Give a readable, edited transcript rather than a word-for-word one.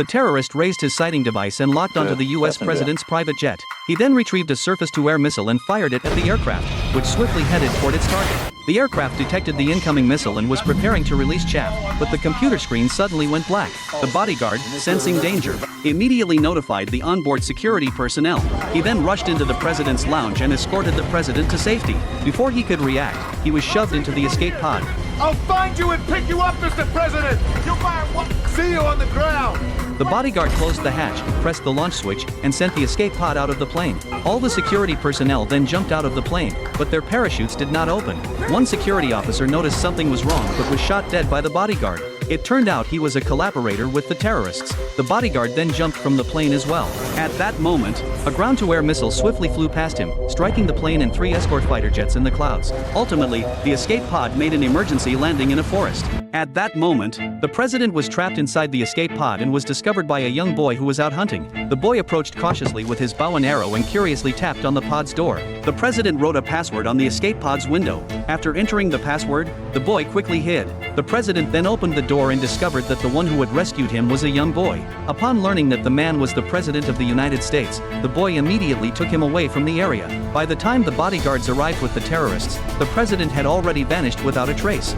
The terrorist raised his sighting device and locked onto the US president's private jet. He then retrieved a surface-to-air missile and fired it at the aircraft, which swiftly headed toward its target. The aircraft detected the incoming missile and was preparing to release chaff, but the computer screen suddenly went black. The bodyguard, sensing danger, immediately notified the onboard security personnel. He then rushed into the president's lounge and escorted the president to safety. Before he could react, he was shoved into the escape pod. I'll find you and pick you up, Mr. President! You'll find what? See you on the ground! The bodyguard closed the hatch, pressed the launch switch, and sent the escape pod out of the plane. All the security personnel then jumped out of the plane, but their parachutes did not open. One security officer noticed something was wrong but was shot dead by the bodyguard. It turned out he was a collaborator with the terrorists. The bodyguard then jumped from the plane as well. At that moment, a ground-to-air missile swiftly flew past him, striking the plane and 3 escort fighter jets in the clouds. Ultimately, the escape pod made an emergency landing in a forest. At that moment, the president was trapped inside the escape pod and was discovered by a young boy who was out hunting. The boy approached cautiously with his bow and arrow and curiously tapped on the pod's door. The president wrote a password on the escape pod's window. After entering the password, the boy quickly hid. The president then opened the door and discovered that the one who had rescued him was a young boy. Upon learning that the man was the president of the United States, the boy immediately took him away from the area. By the time the bodyguards arrived with the terrorists, the president had already vanished without a trace.